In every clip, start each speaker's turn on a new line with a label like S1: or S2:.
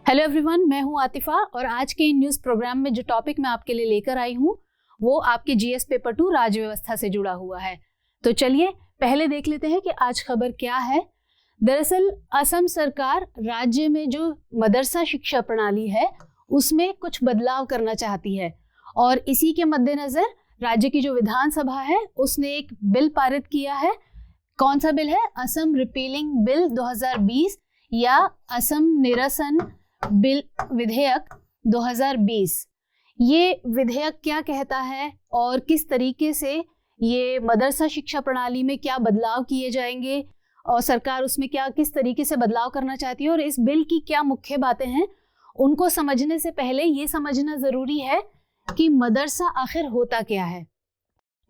S1: Hello everyone, मैं हूं आतिफा और आज के इन न्यूज़ प्रोग्राम में जो टॉपिक मैं आपके लिए लेकर आई हूं वो आपके जीएस पेपर 2 राज्य व्यवस्था से जुड़ा हुआ है। तो चलिए पहले देख लेते हैं कि आज खबर क्या है। दरअसल असम सरकार राज्य में जो मदरसा शिक्षा प्रणाली है उसमें कुछ बदलाव करना चाहती है और इसी के मद्देनजर राज्य की जो विधानसभा है उसने एक बिल पारित किया है। कौन सा बिल है? असम रिपीलिंग बिल 2020 या असम निरसन बिल विधेयक 2020। ये विधेयक क्या कहता है और किस तरीके से ये मदरसा शिक्षा प्रणाली में क्या बदलाव किए जाएंगे और सरकार उसमें क्या किस तरीके से बदलाव करना चाहती है और इस बिल की क्या मुख्य बातें हैं, उनको समझने से पहले ये समझना ज़रूरी है कि मदरसा आखिर होता क्या है।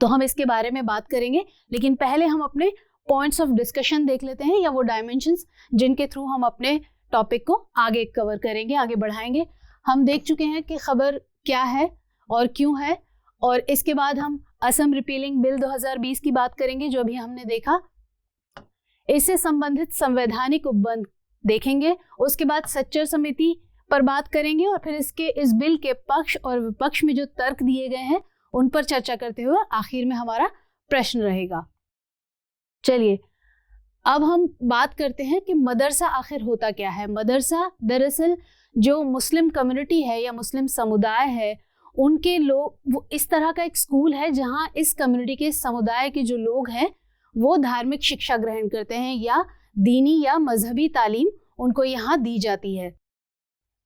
S1: तो हम इसके बारे में बात करेंगे, लेकिन पहले हम अपने पॉइंट्स ऑफ डिस्कशन देख लेते हैं या वो डायमेंशंस जिनके थ्रू हम अपने टॉपिक को आगे कवर करेंगे, आगे बढ़ाएंगे। हम देख चुके हैं कि खबर क्या है और क्यों है, और इसके बाद हम असम रिपीलिंग बिल 2020 की बात करेंगे जो अभी हमने देखा। इससे संबंधित संवैधानिक उपबंध देखेंगे, उसके बाद सच्चर समिति पर बात करेंगे और फिर इस बिल के पक्ष और विपक्ष में जो तर्क दिए गए हैं उन पर चर्चा करते हुए आखिर में हमारा प्रश्न रहेगा। चलिए अब हम बात करते हैं कि मदरसा आखिर होता क्या है। मदरसा दरअसल जो मुस्लिम कम्युनिटी है या मुस्लिम समुदाय है उनके लोग, वो इस तरह का एक स्कूल है जहां इस कम्युनिटी के समुदाय के जो लोग हैं वो धार्मिक शिक्षा ग्रहण करते हैं या दीनी या मजहबी तालीम उनको यहाँ दी जाती है।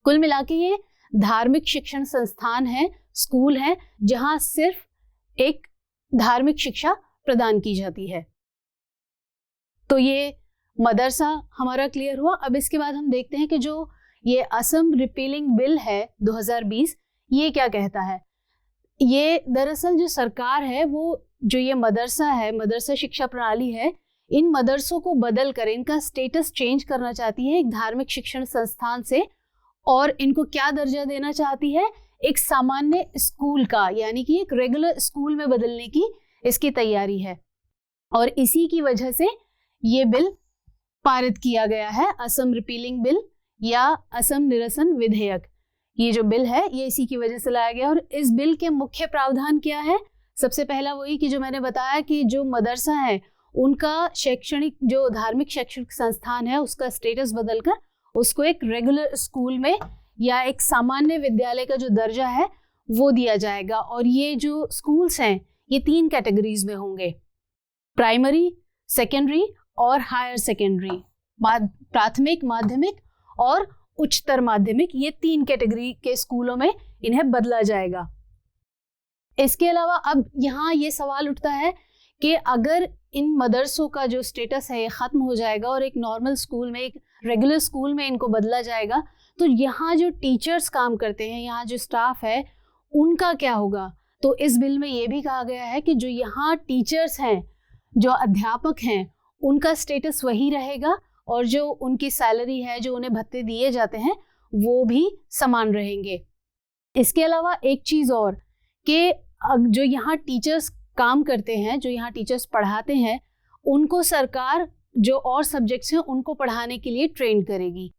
S1: कुल मिला के ये धार्मिक शिक्षण संस्थान है, स्कूल है जहाँ सिर्फ एक धार्मिक शिक्षा प्रदान की जाती है। तो ये मदरसा हमारा क्लियर हुआ। अब इसके बाद हम देखते हैं कि जो ये असम रिपीलिंग बिल है 2020 ये क्या कहता है। ये दरअसल जो सरकार है वो जो ये मदरसा है, मदरसा शिक्षा प्रणाली है, इन मदरसों को बदल कर इनका स्टेटस चेंज करना चाहती है एक धार्मिक शिक्षण संस्थान से, और इनको क्या दर्जा देना चाहती है? एक सामान्य स्कूल का, यानी कि एक रेगुलर स्कूल में बदलने की इसकी तैयारी है। और इसी की वजह से ये बिल पारित किया गया है, असम रिपीलिंग बिल या असम निरसन विधेयक। ये जो बिल है ये इसी की वजह से लाया गया। और इस बिल के मुख्य प्रावधान क्या है? सबसे पहला वही कि जो मैंने बताया कि जो मदरसा है उनका शैक्षणिक, जो धार्मिक शैक्षणिक संस्थान है उसका स्टेटस बदलकर उसको एक रेगुलर स्कूल में या एक सामान्य विद्यालय का जो दर्जा है वो दिया जाएगा। और ये जो स्कूल्स हैं ये 3 कैटेगरीज में होंगे, प्राइमरी, सेकेंडरी और हायर सेकेंडरी, प्राथमिक, माध्यमिक और उच्चतर माध्यमिक। ये 3 कैटेगरी के स्कूलों में इन्हें बदला जाएगा। इसके अलावा अब यहाँ ये सवाल उठता है कि अगर इन मदरसों का जो स्टेटस है ये ख़त्म हो जाएगा और एक नॉर्मल स्कूल में, एक रेगुलर स्कूल में इनको बदला जाएगा, तो यहाँ जो टीचर्स काम करते हैं, यहाँ जो स्टाफ है उनका क्या होगा? तो इस बिल में ये भी कहा गया है कि जो यहाँ टीचर्स हैं, जो अध्यापक हैं, उनका स्टेटस वही रहेगा और जो उनकी सैलरी है, जो उन्हें भत्ते दिए जाते हैं वो भी समान रहेंगे। इसके अलावा एक चीज़ और कि जो यहाँ टीचर्स काम करते हैं, जो यहाँ टीचर्स पढ़ाते हैं, उनको सरकार जो और सब्जेक्ट्स हैं उनको पढ़ाने के लिए ट्रेन करेगी।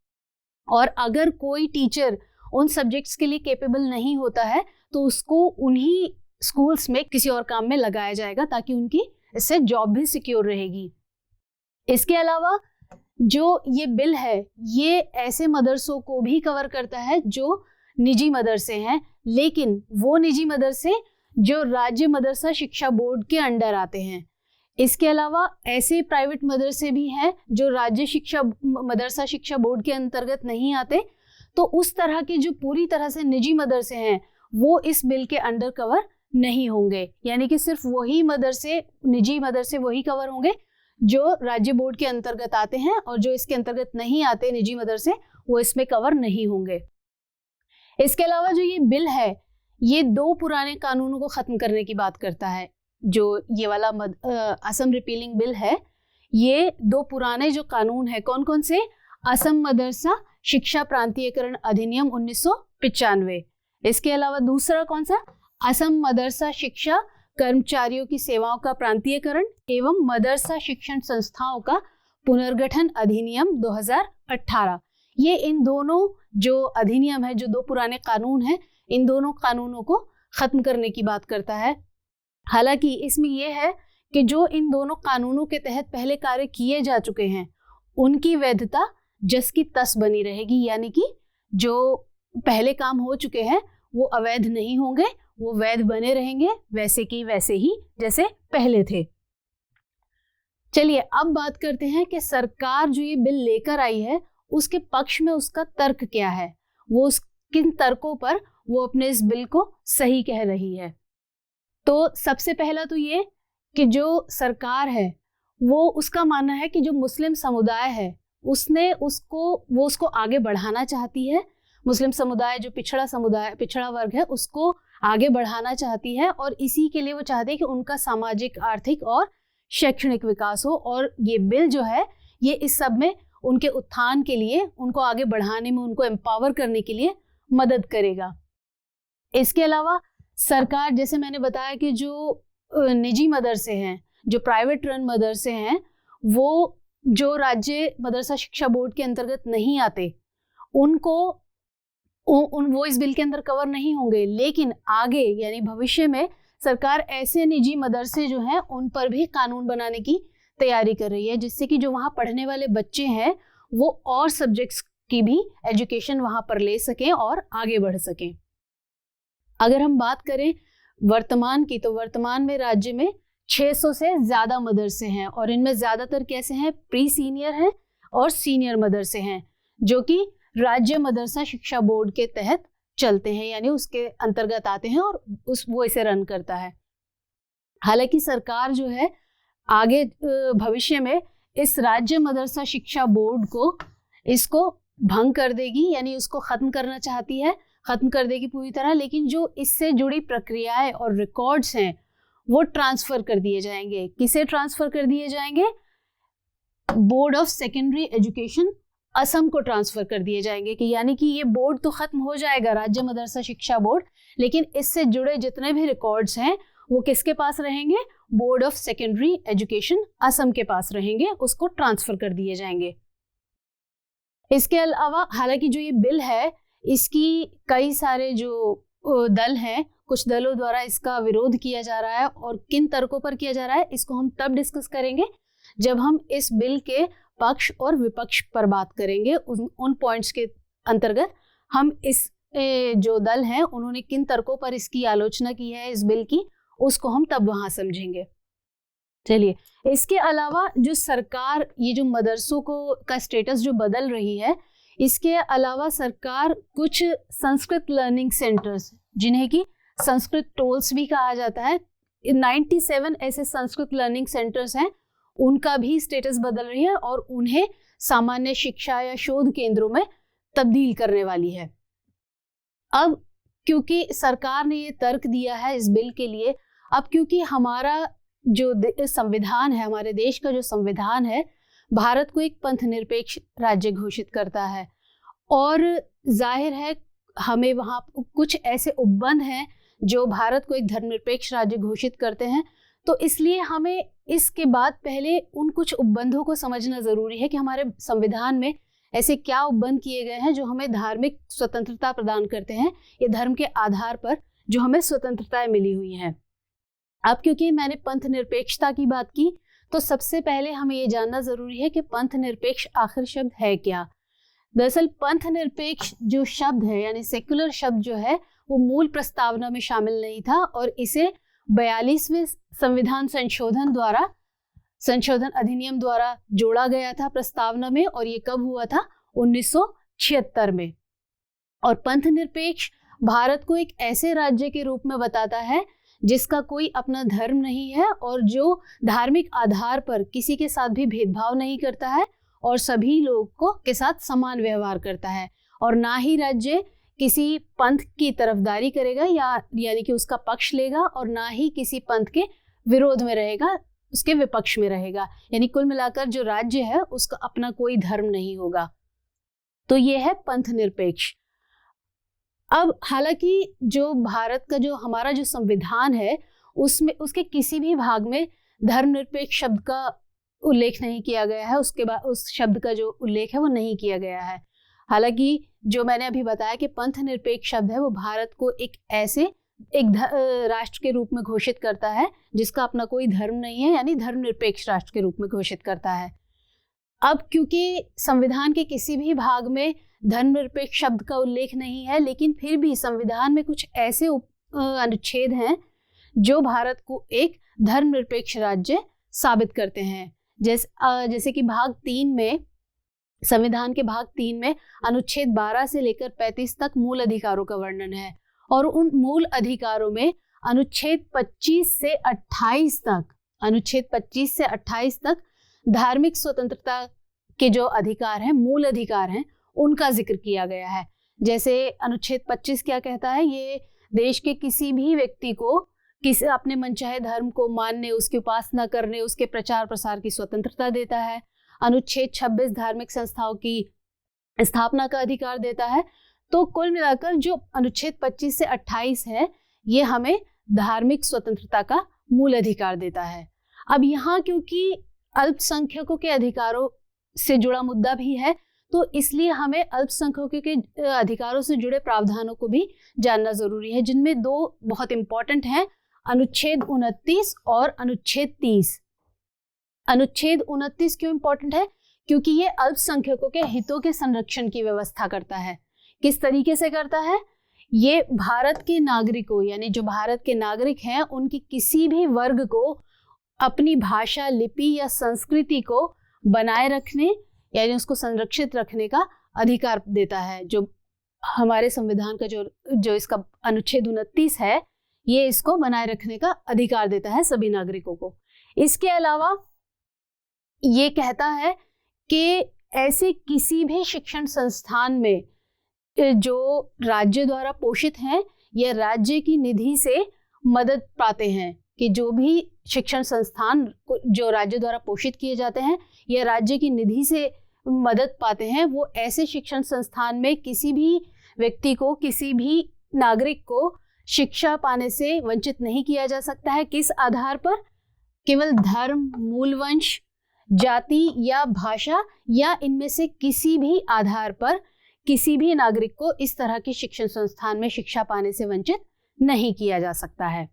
S1: और अगर कोई टीचर उन सब्जेक्ट्स के लिए कैपेबल नहीं होता है तो उसको उन्हीं स्कूल्स में किसी और काम में लगाया जाएगा ताकि उनकी इससे जॉब भी सिक्योर रहेगी। इसके अलावा जो ये बिल है ये ऐसे मदरसों को भी कवर करता है जो निजी मदरसे हैं, लेकिन वो निजी मदरसे जो राज्य मदरसा शिक्षा बोर्ड के अंडर आते हैं। इसके अलावा ऐसे प्राइवेट मदरसे भी हैं जो राज्य मदरसा शिक्षा बोर्ड के अंतर्गत नहीं आते। तो उस तरह के जो पूरी तरह से निजी मदरसे हैं वो इस बिल के अंडर कवर नहीं होंगे, यानी कि सिर्फ वही मदरसे, निजी मदरसे वही कवर होंगे जो राज्य बोर्ड के अंतर्गत आते हैं, और जो इसके अंतर्गत नहीं आते निजी मदरसे वो इसमें कवर नहीं होंगे। इसके अलावा जो ये बिल है ये 2 पुराने कानूनों को ख़त्म करने की बात करता है। जो ये वाला असम रिपीलिंग बिल है ये 2 पुराने जो कानून है, कौन कौन से? असम मदरसा शिक्षा प्रांतीयकरण अधिनियम 1995। इसके अलावा दूसरा कौन सा? असम मदरसा शिक्षा कर्मचारियों की सेवाओं का प्रांतीयकरण एवं मदरसा शिक्षण संस्थाओं का पुनर्गठन अधिनियम 2018। ये इन दोनों जो अधिनियम है, जो दो पुराने कानून हैं, इन दोनों कानूनों को खत्म करने की बात करता है। हालांकि इसमें यह है कि जो इन दोनों कानूनों के तहत पहले कार्य किए जा चुके हैं उनकी वैधता जस की तस बनी रहेगी, यानी कि जो पहले काम हो चुके हैं वो अवैध नहीं होंगे, वो वैध बने रहेंगे, वैसे की वैसे ही जैसे पहले थे। चलिए अब बात करते हैं कि सरकार जो ये बिल लेकर आई है उसके पक्ष में उसका तर्क क्या है, वो किन तर्कों पर वो अपने इस बिल को सही कह रही है। तो सबसे पहला तो ये कि जो सरकार है वो उसका मानना है कि जो मुस्लिम समुदाय है उसको आगे बढ़ाना चाहती है। मुस्लिम समुदाय जो पिछड़ा वर्ग है उसको आगे बढ़ाना चाहती है और इसी के लिए वो चाहती है कि उनका सामाजिक, आर्थिक और शैक्षणिक विकास हो, और ये बिल जो है ये इस सब में उनके उत्थान के लिए, उनको आगे बढ़ाने में, उनको एम्पावर करने के लिए मदद करेगा। इसके अलावा सरकार, जैसे मैंने बताया कि जो निजी मदरसे हैं, जो प्राइवेट रन मदरसे हैं, वो जो राज्य मदरसा शिक्षा बोर्ड के अंतर्गत नहीं आते वो इस बिल के अंदर कवर नहीं होंगे, लेकिन आगे यानी भविष्य में सरकार ऐसे निजी मदरसे जो हैं उन पर भी कानून बनाने की तैयारी कर रही है, जिससे कि जो वहाँ पढ़ने वाले बच्चे हैं वो और सब्जेक्ट्स की भी एजुकेशन वहाँ पर ले सकें और आगे बढ़ सकें। अगर हम बात करें वर्तमान की, तो वर्तमान में राज्य में 600 से ज़्यादा मदरसे हैं और इनमें ज़्यादातर कैसे हैं, प्री सीनियर हैं और सीनियर मदरसे हैं, जो कि राज्य मदरसा शिक्षा बोर्ड के तहत चलते हैं, यानी उसके अंतर्गत आते हैं और वो इसे रन करता है। हालांकि सरकार जो है आगे भविष्य में इस राज्य मदरसा शिक्षा बोर्ड को इसको भंग कर देगी, यानी उसको खत्म करना चाहती है, खत्म कर देगी पूरी तरह, लेकिन जो इससे जुड़ी प्रक्रियाएं और रिकॉर्ड्स हैं वो ट्रांसफर कर दिए जाएंगे। किसे ट्रांसफर कर दिए जाएंगे? Board of secondary education Assam को ट्रांसफर कर दिए जाएंगे, कि यानी कि ये बोर्ड तो खत्म हो जाएगा, राज्य मदरसा शिक्षा बोर्ड, लेकिन इससे जुड़े जितने भी रिकॉर्ड्स हैं वो किसके पास रहेंगे? Board of secondary education Assam के पास रहेंगे, उसको ट्रांसफर कर दिए जाएंगे। इसके अलावा हालांकि जो ये बिल है इसकी कई सारे जो दल हैं, कुछ दलों द्वारा इसका विरोध किया जा रहा है, और किन तर्कों पर किया जा रहा है इसको हम तब डिस्कस करेंगे जब हम इस बिल के पक्ष और विपक्ष पर बात करेंगे। उन पॉइंट्स के अंतर्गत हम इस जो दल हैं उन्होंने किन तर्कों पर इसकी आलोचना की है इस बिल की, उसको हम तब वहां समझेंगे। चलिए, इसके अलावा जो सरकार ये जो मदरसों का स्टेटस जो बदल रही है, इसके अलावा सरकार कुछ संस्कृत लर्निंग सेंटर्स, जिन्हें कि संस्कृत टोल्स भी कहा जाता है, 97 ऐसे संस्कृत लर्निंग सेंटर्स हैं, उनका भी स्टेटस बदल रही है और उन्हें सामान्य शिक्षा या शोध केंद्रों में तब्दील करने वाली है। अब क्योंकि सरकार ने ये तर्क दिया है इस बिल के लिए, अब क्योंकि हमारा जो संविधान है, हमारे देश का जो संविधान है, भारत को एक पंथ निरपेक्ष राज्य घोषित करता है, और जाहिर है हमें वहाँ कुछ ऐसे उपबंध हैं जो भारत को एक धर्मनिरपेक्ष राज्य घोषित करते हैं, तो इसलिए हमें इसके बाद पहले उन कुछ उपबंधों को समझना ज़रूरी है कि हमारे संविधान में ऐसे क्या उपबंध किए गए हैं जो हमें धार्मिक स्वतंत्रता प्रदान करते हैं, ये धर्म के आधार पर जो हमें स्वतंत्रताएं मिली हुई हैं। अब क्योंकि मैंने पंथ निरपेक्षता की बात की, तो सबसे पहले हमें ये जानना ज़रूरी है कि पंथ निरपेक्ष आखिर शब्द है क्या। दरअसल पंथ निरपेक्ष जो शब्द है, यानी सेक्युलर शब्द जो है, वो मूल प्रस्तावना में शामिल नहीं था, और इसे 42वें संविधान संशोधन अधिनियम द्वारा जोड़ा गया था प्रस्तावना में, और ये कब हुआ था? 1976 में। और पंथ निरपेक्ष भारत को एक ऐसे राज्य के रूप में बताता है जिसका कोई अपना धर्म नहीं है और जो धार्मिक आधार पर किसी के साथ भी भेदभाव नहीं करता है और सभी लोगों के साथ समान व्यवहार करता है, और ना ही राज्य किसी पंथ की तरफदारी करेगा यानी कि उसका पक्ष लेगा, और ना ही किसी पंथ के विरोध में रहेगा, उसके विपक्ष में रहेगा। यानी कुल मिलाकर जो राज्य है उसका अपना कोई धर्म नहीं होगा। तो ये है पंथ निरपेक्ष। अब हालांकि जो भारत का जो हमारा जो संविधान है उसमें उसके किसी भी भाग में धर्मनिरपेक्ष शब्द का उल्लेख नहीं किया गया है, उसके बाद उस शब्द का जो उल्लेख है वो नहीं किया गया है। हालांकि जो मैंने अभी बताया कि पंथ निरपेक्ष शब्द है वो भारत को एक ऐसे राष्ट्र के रूप में घोषित करता है जिसका अपना कोई धर्म नहीं है, यानी धर्मनिरपेक्ष राष्ट्र के रूप में घोषित करता है। अब क्योंकि संविधान के किसी भी भाग में धर्मनिरपेक्ष शब्द का उल्लेख नहीं है, लेकिन फिर भी संविधान में कुछ ऐसे अनुच्छेद हैं जो भारत को एक धर्मनिरपेक्ष राज्य साबित करते हैं। जैसे कि भाग 3 में, संविधान के भाग 3 में अनुच्छेद 12 से लेकर 35 तक मूल अधिकारों का वर्णन है, और उन मूल अधिकारों में अनुच्छेद 25 से 28 तक धार्मिक स्वतंत्रता के जो अधिकार हैं, मूल अधिकार हैं, उनका जिक्र किया गया है। जैसे अनुच्छेद 25 क्या कहता है, ये देश के किसी भी व्यक्ति को अपने मनचाहे धर्म को मानने, उसकी उपासना करने, उसके प्रचार प्रसार की स्वतंत्रता देता है। अनुच्छेद 26 धार्मिक संस्थाओं की स्थापना का अधिकार देता है। तो कुल मिलाकर जो अनुच्छेद 25 से 28 है, ये हमें धार्मिक स्वतंत्रता का मूल अधिकार देता है। अब यहाँ क्योंकि अल्पसंख्यकों के अधिकारों से जुड़ा मुद्दा भी है, तो इसलिए हमें अल्पसंख्यकों के अधिकारों से जुड़े प्रावधानों को भी जानना जरूरी है, जिनमें 2 बहुत इंपॉर्टेंट हैं, अनुच्छेद 29 और अनुच्छेद 30। अनुच्छेद 29 क्यों इंपॉर्टेंट है? क्योंकि ये अल्पसंख्यकों के हितों के संरक्षण की व्यवस्था करता है। किस तरीके से करता है? ये भारत के नागरिकों, यानी जो भारत के नागरिक हैं, उनकी किसी भी वर्ग को अपनी भाषा, लिपि या संस्कृति को बनाए रखने, यानी उसको संरक्षित रखने का अधिकार देता है। जो हमारे संविधान का जो इसका अनुच्छेद 29 है, ये इसको बनाए रखने का अधिकार देता है सभी नागरिकों को। इसके अलावा ये कहता है कि ऐसे किसी भी शिक्षण संस्थान में जो राज्य द्वारा पोषित हैं या राज्य की निधि से मदद पाते हैं, कि जो भी शिक्षण संस्थान जो राज्य द्वारा पोषित किए जाते हैं या राज्य की निधि से मदद पाते हैं, वो ऐसे शिक्षण संस्थान में किसी भी व्यक्ति को, किसी भी नागरिक को शिक्षा पाने से वंचित नहीं किया जा सकता है। किस आधार पर? केवल धर्म, मूलवंश, जाति या भाषा या इनमें से किसी भी आधार पर किसी भी नागरिक को इस तरह के शिक्षण संस्थान में शिक्षा पाने से वंचित नहीं किया जा सकता है।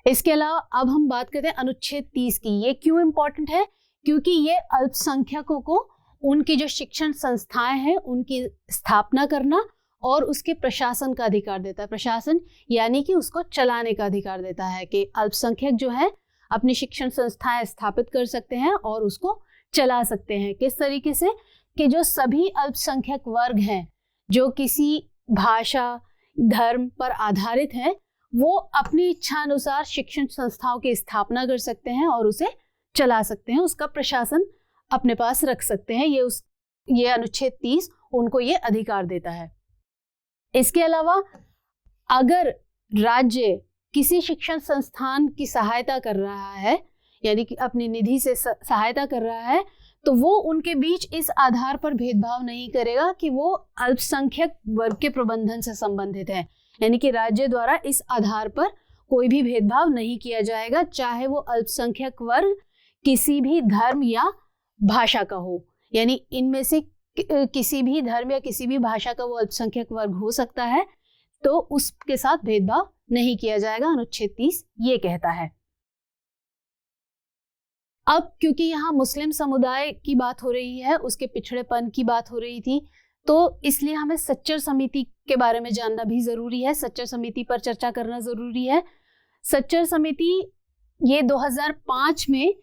S1: इसके अलावा अब हम बात करते हैं अनुच्छेद 30 की। ये क्यों इंपॉर्टेंट है? क्योंकि ये अल्पसंख्यकों को उनकी जो शिक्षण संस्थाएं हैं उनकी स्थापना करना और उसके प्रशासन का अधिकार देता है। प्रशासन यानी कि उसको चलाने का अधिकार देता है, कि अल्पसंख्यक जो है अपनी शिक्षण संस्थाएं स्थापित कर सकते हैं और उसको चला सकते हैं। किस तरीके से? कि जो सभी अल्पसंख्यक वर्ग हैं जो किसी भाषा, धर्म पर आधारित हैं, वो अपनी इच्छा अनुसार शिक्षण संस्थाओं की स्थापना कर सकते हैं और उसे चला सकते हैं, उसका प्रशासन अपने पास रख सकते हैं। ये अनुच्छेद 30 उनको ये अधिकार देता है। इसके अलावा अगर राज्य किसी शिक्षण संस्थान की सहायता कर रहा है, यानी कि अपनी निधि से सहायता कर रहा है, तो वो उनके बीच इस आधार पर भेदभाव नहीं करेगा कि वो अल्पसंख्यक वर्ग के प्रबंधन से संबंधित है। यानी कि राज्य द्वारा इस आधार पर कोई भी भेदभाव नहीं किया जाएगा, चाहे वो अल्पसंख्यक वर्ग किसी भी धर्म या भाषा का हो। यानी इनमें से किसी भी धर्म या किसी भी भाषा का वो अल्पसंख्यक वर्ग हो सकता है, तो उसके साथ भेदभाव नहीं किया जाएगा। अनुच्छेद 30 ये कहता है। अब क्योंकि यहाँ मुस्लिम समुदाय की बात हो रही है, उसके पिछड़ेपन की बात हो रही थी, तो इसलिए हमें सच्चर समिति के बारे में जानना भी जरूरी है। सच्चर समिति पर चर्चा करना जरूरी है। सच्चर समिति ये 2005 में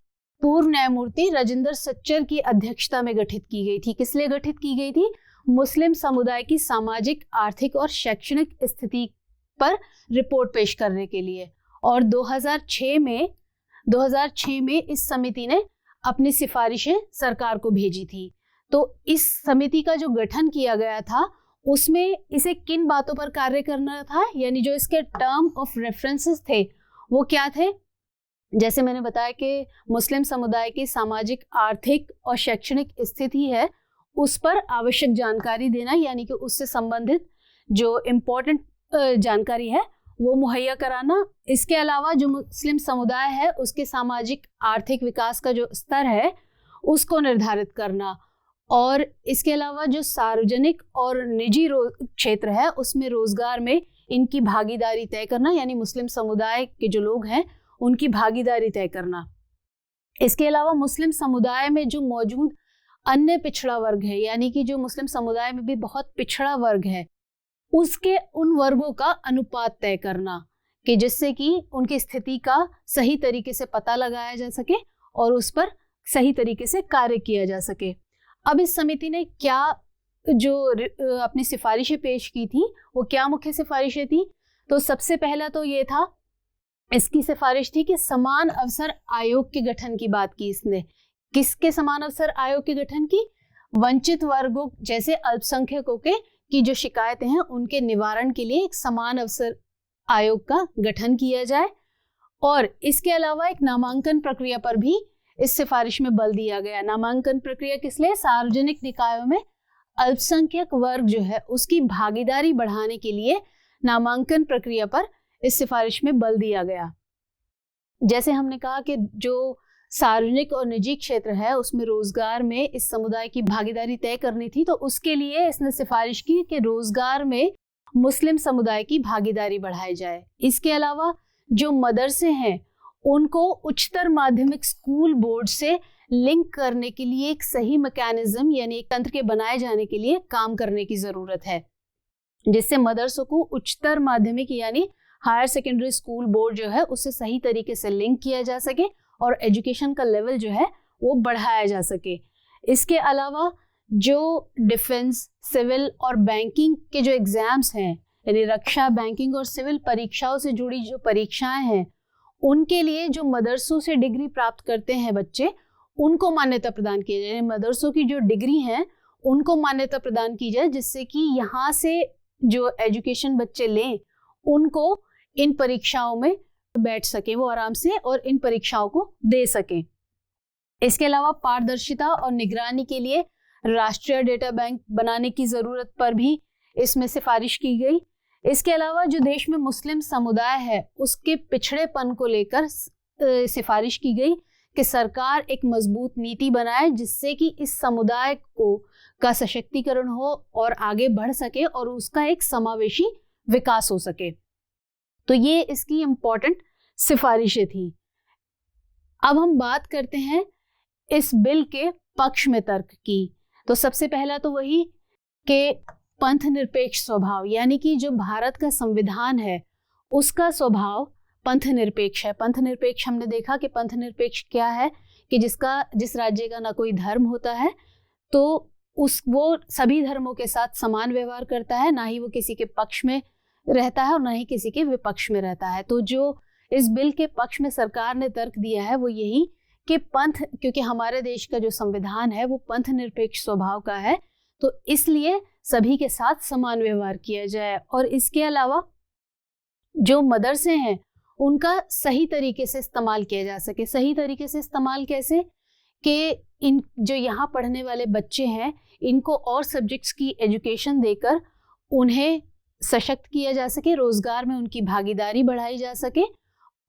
S1: पूर्व न्यायमूर्ति राजेंद्र सच्चर की अध्यक्षता में गठित की गई थी। किस लिए गठित की गई थी? मुस्लिम समुदाय की सामाजिक, आर्थिक और शैक्षणिक स्थिति पर रिपोर्ट पेश करने के लिए। और 2006 में इस समिति ने अपनी सिफारिशें सरकार को भेजी थी। तो इस समिति का जो गठन किया गया था उसमें इसे किन बातों पर कार्य करना था, यानी जो इसके टर्म ऑफ रेफरेंसेस थे वो क्या थे? जैसे मैंने बताया कि मुस्लिम समुदाय की सामाजिक, आर्थिक और शैक्षणिक स्थिति है, उस पर आवश्यक जानकारी देना, यानी कि उससे संबंधित जो इम्पोर्टेंट जानकारी है वो मुहैया कराना। इसके अलावा जो मुस्लिम समुदाय है उसके सामाजिक, आर्थिक विकास का जो स्तर है उसको निर्धारित करना, और इसके अलावा जो सार्वजनिक और निजी क्षेत्र है उसमें रोजगार में इनकी भागीदारी तय करना, यानी मुस्लिम समुदाय के जो लोग हैं उनकी भागीदारी तय करना। इसके अलावा मुस्लिम समुदाय में जो मौजूद अन्य पिछड़ा वर्ग है, यानी कि जो मुस्लिम समुदाय में भी बहुत पिछड़ा वर्ग है, उसके उन वर्गों का अनुपात तय करना कि जिससे कि उनकी स्थिति का सही तरीके से पता लगाया जा सके और उस पर सही तरीके से कार्य किया जा सके। अब इस समिति ने क्या जो अपनी सिफारिशें पेश की थी वो क्या मुख्य सिफारिशें थी? तो सबसे पहला तो ये था, इसकी सिफारिश थी कि समान अवसर आयोग के गठन की बात की इसने। किसके समान अवसर आयोग के गठन की? वंचित वर्गों जैसे अल्पसंख्यकों की जो शिकायतें हैं उनके निवारण के लिए एक समान अवसर आयोग का गठन किया जाए। और इसके अलावा एक नामांकन प्रक्रिया पर भी इस सिफारिश में बल दिया गया। नामांकन प्रक्रिया किस लिए? सार्वजनिक निकायों में अल्पसंख्यक वर्ग जो है उसकी भागीदारी बढ़ाने के लिए नामांकन प्रक्रिया पर इस सिफारिश में बल दिया गया। जैसे हमने कहा कि जो सार्वजनिक और निजी क्षेत्र है उसमें रोजगार में इस समुदाय की भागीदारी तय करनी थी, तो उसके लिए इसने सिफारिश की कि रोजगार में मुस्लिम समुदाय की भागीदारी बढ़ाई जाए। इसके अलावा जो मदरसे हैं उनको उच्चतर माध्यमिक स्कूल बोर्ड से लिंक करने के लिए एक सही मैकेनिज्म यानी एक तंत्र के बनाए जाने के लिए काम करने की जरूरत है, जिससे मदरसों को उच्चतर माध्यमिक यानी हायर सेकेंडरी स्कूल बोर्ड जो है उससे सही तरीके से लिंक किया जा सके और एजुकेशन का लेवल जो है वो बढ़ाया जा सके। इसके अलावा जो डिफेंस, सिविल और बैंकिंग के जो एग्जाम्स हैं, यानी रक्षा, बैंकिंग और सिविल परीक्षाओं से जुड़ी जो परीक्षाएं हैं, उनके लिए जो मदरसों से डिग्री प्राप्त करते हैं बच्चे, उनको मान्यता प्रदान की जाए। मदरसों की जो डिग्री हैं उनको मान्यता प्रदान की जाए, जिससे कि यहाँ से जो एजुकेशन बच्चे लें उनको इन परीक्षाओं में बैठ सके वो आराम से और इन परीक्षाओं को दे सकें। इसके अलावा पारदर्शिता और निगरानी के लिए राष्ट्रीय डेटा बैंक बनाने की जरूरत पर भी इसमें सिफारिश की गई। इसके अलावा जो देश में मुस्लिम समुदाय है उसके पिछड़ेपन को लेकर सिफारिश की गई कि सरकार एक मजबूत नीति बनाए जिससे कि इस समुदाय का सशक्तिकरण हो और आगे बढ़ सके और उसका एक समावेशी विकास हो सके। तो ये इसकी इम्पोर्टेंट सिफारिशें थी। अब हम बात करते हैं इस बिल के पक्ष में तर्क की। तो सबसे पहला तो वही कि पंथ निरपेक्ष स्वभाव, यानी कि जो भारत का संविधान है उसका स्वभाव पंथ निरपेक्ष है। पंथ निरपेक्ष हमने देखा कि पंथ निरपेक्ष क्या है कि जिस राज्य का ना कोई धर्म होता है तो वो सभी धर्मों के साथ समान व्यवहार करता है, ना ही वो किसी के पक्ष में रहता है और ना ही किसी के विपक्ष में रहता है। तो जो इस बिल के पक्ष में सरकार ने तर्क दिया है वो यही कि पंथ, क्योंकि हमारे देश का जो संविधान है वो पंथ निरपेक्ष स्वभाव का है, तो इसलिए सभी के साथ समान व्यवहार किया जाए। और इसके अलावा जो मदरसे हैं उनका सही तरीके से इस्तेमाल किया जा सके। सही तरीके से इस्तेमाल कैसे? कि इन जो यहाँ पढ़ने वाले बच्चे हैं इनको और सब्जेक्ट्स की एजुकेशन देकर उन्हें सशक्त किया जा सके, रोजगार में उनकी भागीदारी बढ़ाई जा सके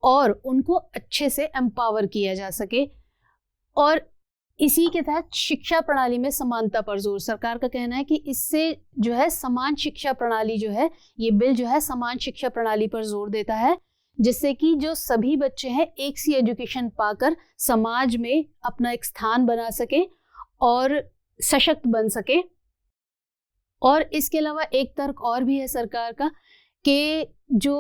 S1: और उनको अच्छे से एम्पावर किया जा सके। और इसी के तहत शिक्षा प्रणाली में समानता पर जोर। सरकार का कहना है कि इससे जो है समान शिक्षा प्रणाली जो है, ये बिल जो है समान शिक्षा प्रणाली पर जोर देता है, जिससे कि जो सभी बच्चे हैं एक सी एजुकेशन पाकर समाज में अपना एक स्थान बना सके और सशक्त बन सके। और इसके अलावा एक तर्क और भी है सरकार का कि जो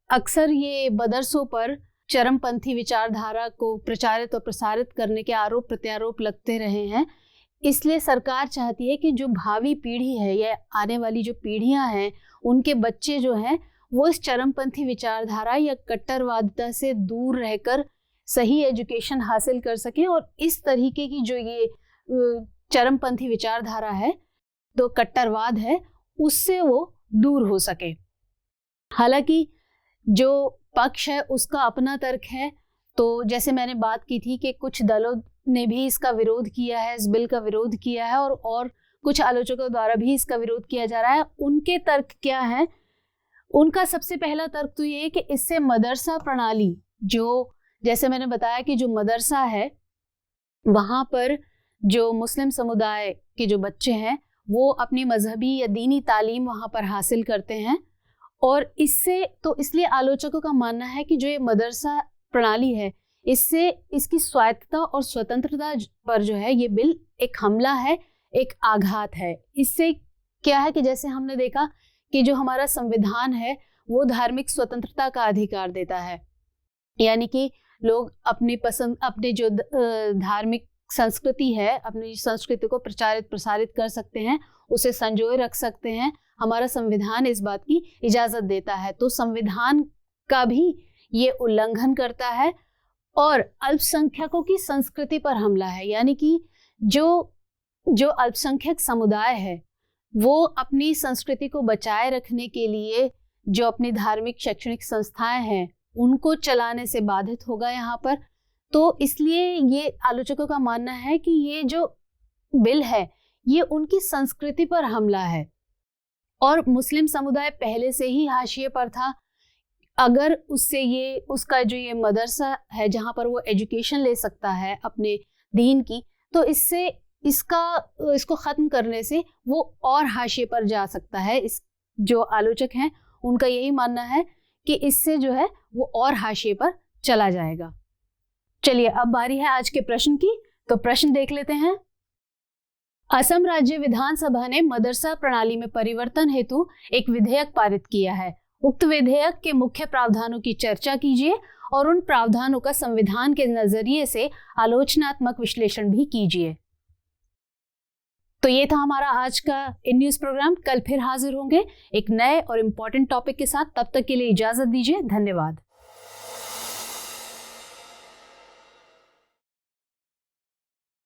S1: अक्सर ये मदरसों पर चरमपंथी विचारधारा को प्रचारित और प्रसारित करने के आरोप प्रत्यारोप लगते रहे हैं, इसलिए सरकार चाहती है कि जो भावी पीढ़ी है या आने वाली जो पीढ़ियां हैं उनके बच्चे जो हैं वो इस चरमपंथी विचारधारा या कट्टरवादिता से दूर रहकर सही एजुकेशन हासिल कर सकें और इस तरीके की जो ये चरमपंथी विचारधारा है, तो कट्टरवाद है, उससे वो दूर हो सके। हालांकि जो पक्ष है उसका अपना तर्क है। तो जैसे मैंने बात की थी कि कुछ दलों ने भी इसका विरोध किया है, इस बिल का विरोध किया है और कुछ आलोचकों द्वारा भी इसका विरोध किया जा रहा है। उनके तर्क क्या है? उनका सबसे पहला तर्क तो ये है कि इससे मदरसा प्रणाली, जो जैसे मैंने बताया कि जो मदरसा है वहाँ पर जो मुस्लिम समुदाय के जो बच्चे हैं वो अपनी मजहबी या दीनी तालीम वहाँ पर हासिल करते हैं। और इसलिए आलोचकों का मानना है कि जो ये मदरसा प्रणाली है, इससे इसकी स्वायत्तता और स्वतंत्रता पर जो है ये बिल एक हमला है, एक आघात है। इससे क्या है कि जैसे हमने देखा कि जो हमारा संविधान है वो धार्मिक स्वतंत्रता का अधिकार देता है, यानी कि लोग अपने जो धार्मिक संस्कृति है, अपनी संस्कृति को प्रसारित कर सकते हैं, उसे संजोए रख सकते हैं। हमारा संविधान इस बात की इजाजत देता है। तो संविधान का भी ये उल्लंघन करता है और अल्पसंख्यकों की संस्कृति पर हमला है, यानी कि जो अल्पसंख्यक समुदाय है वो अपनी संस्कृति को बचाए रखने के लिए जो अपनी धार्मिक शैक्षणिक संस्थाएं हैं उनको चलाने से बाधित होगा यहाँ पर। तो इसलिए ये आलोचकों का मानना है कि ये जो बिल है ये उनकी संस्कृति पर हमला है। और मुस्लिम समुदाय पहले से ही हाशिए पर था। अगर उसका जो ये मदरसा है जहाँ पर वो एजुकेशन ले सकता है अपने दीन की, तो इसको ख़त्म करने से वो और हाशिए पर जा सकता है। जो आलोचक हैं उनका यही मानना है कि इससे जो है वो और हाशिए पर चला जाएगा। चलिए अब बारी है आज के प्रश्न की, तो प्रश्न देख लेते हैं। असम राज्य विधानसभा ने मदरसा प्रणाली में परिवर्तन हेतु एक विधेयक पारित किया है। उक्त विधेयक के मुख्य प्रावधानों की चर्चा कीजिए और उन प्रावधानों का संविधान के नजरिए से आलोचनात्मक विश्लेषण भी कीजिए। तो ये था हमारा आज का इन न्यूज़ प्रोग्राम। कल फिर हाजिर होंगे एक नए और इम्पोर्टेंट टॉपिक के साथ। तब तक के लिए इजाजत दीजिए। धन्यवाद।